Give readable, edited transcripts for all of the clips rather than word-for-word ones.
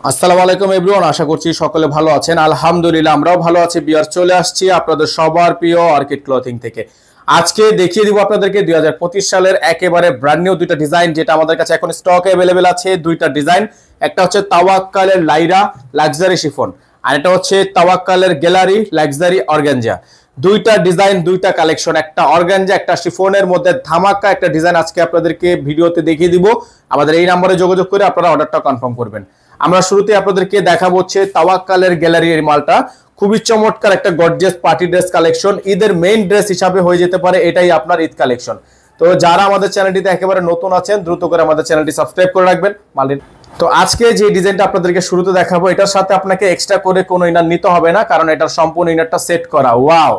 আসসালামু আলাইকুম এভরিওয়ান, আশা করছি সকলে ভালো আছেন। আলহামদুলিল্লাহ আমরাও ভালো আছি। বিয়ার চলে আসছি আপনাদের সবার প্রিয় অর্কিড ক্লথিং থেকে। আজকে দেখিয়ে দিব আপনাদেরকে 2025 সালের একেবারে ব্র্যান্ড নিউ দুইটা ডিজাইন, যেটা আমাদের কাছে এখন স্টকে অ্যাভেলেবেল আছে। দুইটা ডিজাইন, একটা হচ্ছে তাওয়াক্কালের লাইরা লাক্সারি শিফন, আর এটা হচ্ছে তাওয়াক্কালের গ্যালারি লাক্সারি অর্গানজা। দুইটা ডিজাইন, দুইটা কালেকশন, একটা অর্গানজা একটা শিফনের মধ্যে ধামাকা একটা ডিজাইন আজকে আপনাদেরকে ভিডিওতে দেখিয়ে দিব। আমাদের এই নম্বরে যোগাযোগ করে আপনারা অর্ডারটা কনফার্ম করবেন। আমরা শুরুতে আপনাদেরকে দেখাবো হচ্ছে তাওয়াক্কালের গ্যালারি এর মালটা। খুবই চমৎকার একটা গর্জিয়াস পার্টি ড্রেস কালেকশন, ঈদের মেইন ড্রেস হিসাবে হয়ে যেতে পারে এটাই আপনার ঈদ কালেকশন। তো যারা আমাদের চ্যানেলটিতে একেবারে নতুন আছেন দ্রুত করে আমাদের চ্যানেলটি সাবস্ক্রাইব করে রাখবেন। মালিন তো আজকে যে ডিজাইনটা আপনাদেরকে শুরুতে দেখাবো, এটার সাথে আপনাকে এক্সট্রা করে কোনো ইনার নিতে হবে না, কারণ এটার সম্পূর্ণ ইনারটা সেট করা। Wow,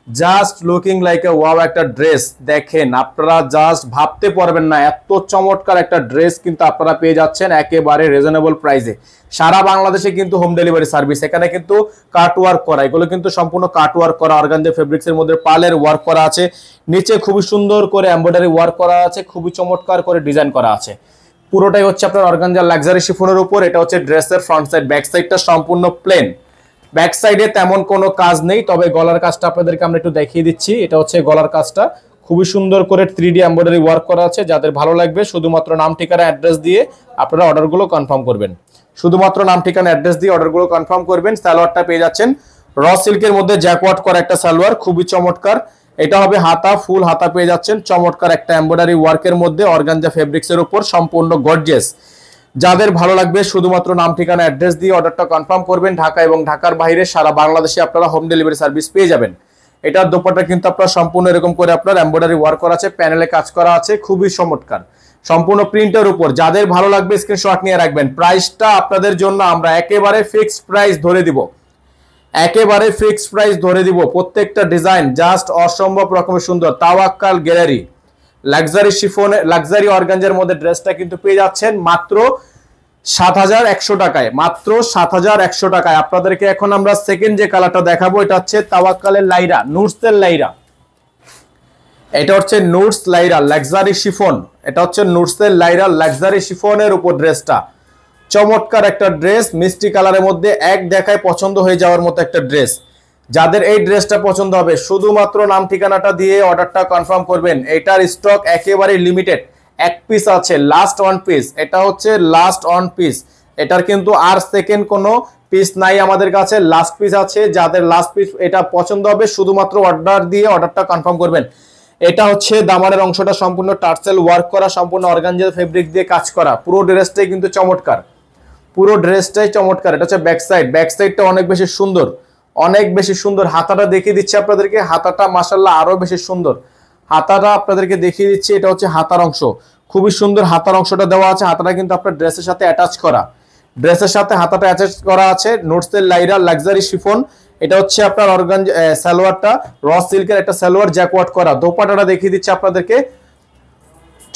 just looking like a wow একটা ড্রেস। দেখেন আপনারা জাস্ট ভাবতে পারবেন না, এত চমৎকার একটা ড্রেস কিন্তু আপনারা পেয়ে যাচ্ছেন একেবারে রিজনেবল প্রাইসে। সারা বাংলাদেশে কিন্তু হোম ডেলিভারি সার্ভিস। এখানে কিন্তু কাট ওয়ার্ক করা, এগুলো কিন্তু সম্পূর্ণ কাট ওয়ার্ক করা, অর্গানজা ফেব্রিক্স এর মধ্যে পালের ওয়ার্ক করা আছে, নিচে খুবই সুন্দর করে এমব্রয়ডারি ওয়ার্ক করা আছে, খুবই চমৎকার করে ডিজাইন করা আছে। পুরোটাই হচ্ছে আপনার অর্গানজা লাক্সারি শিফনের উপর। এটা হচ্ছে ড্রেসের ফ্রন্ট সাইড, ব্যাক সাইডটা সম্পূর্ণ প্লেন। ব্যাক সাইডে তেমন কোনো কাজ নেই, তবে গলার কাজটা আপনাদেরকে আমরা একটু দেখিয়ে দিচ্ছি। এটা হচ্ছে গলার কাজটা, খুবই সুন্দর করে 3D এমব্রয়ডারি ওয়ার্ক করা আছে। যাদের ভালো লাগবে শুধুমাত্র নাম ঠিকানা অ্যাড্রেস দিয়ে আপনারা অর্ডারগুলো কনফার্ম করবেন। শুধুমাত্র নাম ঠিকানা অ্যাড্রেস দিয়ে অর্ডারগুলো কনফার্ম করবেন। সালোয়ারটা পেয়ে যাচ্ছেন র সিল্কের মধ্যে জ্যাকওয়ার্ক করা একটা সালোয়ার, খুবই চমৎকার। এটা হবে হাতা, ফুল হাতা পেয়ে যাচ্ছেন চমৎকার একটা এমব্রয়ডারি ওয়ার্কের মধ্যে অর্গানজা ফেব্রিক্স এর উপর, সম্পূর্ণ গর্জিয়াস। যাদের ভালো লাগবে শুধুমাত্র নাম ঠিকানা অ্যাড্রেস দিয়ে অর্ডারটা কনফার্ম করবেন। ঢাকা এবং ঢাকার বাইরে সারা বাংলাদেশে আপনারা হোম ডেলিভারি সার্ভিস পেয়ে যাবেন। এটার দোপাট্টা কিন্তু আপনার সম্পূর্ণ এরকম করে আপনার এমব্রয়ডারি ওয়ার্ক করা আছে, প্যানেলে কাজ করা আছে, খুবই চমৎকার সম্পূর্ণ প্রিন্টের উপর। যাদের ভালো লাগবে স্ক্রিনশট নিয়ে রাখবেন। প্রাইসটা আপনাদের জন্য আমরা একেবারে ফিক্সড প্রাইস ধরে দিব, একেবারে ফিক্সড প্রাইস ধরে দিব। প্রত্যেকটা ডিজাইন জাস্ট অসম্ভব রকমের সুন্দর। তাওয়াক্কাল গ্যালারি লাক্সারি শিফনে লাক্সারি অর্গানজার মধ্যে ড্রেসটা কিন্তু পেয়ে যাচ্ছেন মাত্র ৭১০০ টাকায়, মাত্র ৭১০০ টাকায়। আপনাদেরকে এখন আমরা সেকেন্ড যে কালারটা দেখাবো, এটা হচ্ছে তাওয়াক্কালের লাইরা, নুটসের লাইরা। এটা হচ্ছে নুটস লাইরা লাক্সারি শিফন। এটা হচ্ছে নুটসের লাইরা লাক্সারি শিফনের উপর ড্রেসটা। চমৎকার একটা ড্রেস, মিষ্টি কালারের মধ্যে এক দেখায় পছন্দ হয়ে যাওয়ার মতো একটা ড্রেস। যাদের এই ড্রেসটা পছন্দ হবে শুধুমাত্র নাম ঠিকানাটা দিয়ে অর্ডারটা কনফার্ম করবেন। এটার স্টক একেবারে লিমিটেড, এক পিস আছে, লাস্ট ওয়ান পিস। এটা হচ্ছে লাস্ট ওয়ান পিস, এটার কিন্তু আর সেকেন্ড কোনো পিস নাই আমাদের কাছে, লাস্ট পিস আছে। যাদের লাস্ট পিস এটা পছন্দ হবে শুধুমাত্র অর্ডার দিয়ে অর্ডারটা কনফার্ম করবেন। এটা হচ্ছে দামানের অংশটা সম্পূর্ণ টার্সেল ওয়ার্ক করা, সম্পূর্ণ অর্গানজা ফেব্রিক দিয়ে কাজ করা। পুরো ড্রেসটাই কিন্তু চমৎকার, পুরো ড্রেসটাই চমৎকার। এটা হচ্ছে ব্যাক সাইড, ব্যাক সাইডটা অনেক বেশি সুন্দর, অনেক বেশি সুন্দর। হাতাটা দেখিয়ে দিচ্ছি আপনাদেরকে, হাতাটা মাশাআল্লাহ আরো বেশি সুন্দর। হাতাটা আপনাদেরকে দেখিয়ে দিচ্ছি, এটা হচ্ছে হাতার অংশ, খুবই সুন্দর হাতার অংশটা দেওয়া আছে। হাতাটা কিন্তু আপনার ড্রেসের সাথে অ্যাটাচ করা, ড্রেসের সাথে হাতাটা অ্যাটাচ করা আছে। নোটসের লাইরা লাক্সারি শিফন। এটা হচ্ছে আপনার অর্গানজা সালোয়ারটা র সিল্কের একটা সালোয়ার জ্যাকওয়ার্ক করা। দোপাট্টাটা দেখিয়ে দিচ্ছি আপনাদেরকে,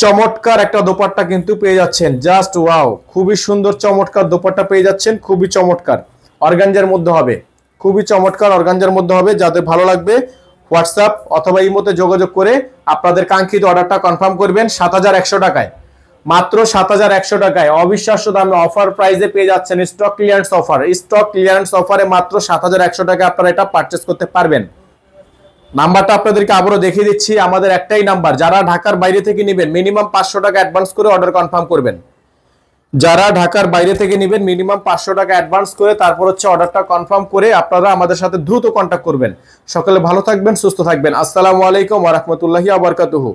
চমৎকার একটা দোপাট্টা কিন্তু পেয়ে যাচ্ছেন। জাস্ট ওয়াও, খুবই সুন্দর চমৎকার দোপাট্টা পেয়ে যাচ্ছেন, খুবই চমৎকার। অর্গানজার মধ্যে হবে, খুবই চমৎকার অর্গানজার মধ্যে হবে। যাদের ভালো লাগবে হোয়াটসঅ্যাপ অথবা ইমোতে যোগাযোগ করে আপনাদের কাঙ্ক্ষিত অর্ডারটা কনফার্ম করবেন। ৭১০০ টাকায়, মাত্র ৭১০০ টাকায় অবিশ্বাস্য দামে অফার প্রাইসে পেয়ে যাচ্ছেন। Stock clearance offer, stock clearance অফারে মাত্র ৭১০০ টাকায় আপনারা এটা পারচেস করতে পারবেন। নাম্বারটা আপনাদেরকে আবারও দেখিয়ে দিচ্ছি, আমাদের একটাই নাম্বার। যারা ঢাকার বাইরে থেকে নেবেন মিনিমাম ৫০০ টাকা অ্যাডভান্স করে অর্ডার কনফার্ম করবেন। যারা ঢাকার বাইরে থেকে নেবেন মিনিমাম ৫০০ টাকা অ্যাডভান্স করে তারপর হচ্ছে অর্ডারটা কনফার্ম করে আপনারা আমাদের সাথে দ্রুত কন্ট্যাক্ট করবেন। সকলে ভালো থাকবেন, সুস্থ থাকবেন। আসসালামু আলাইকুম ওয়া রাহমাতুল্লাহি ওয়া বারাকাতুহু।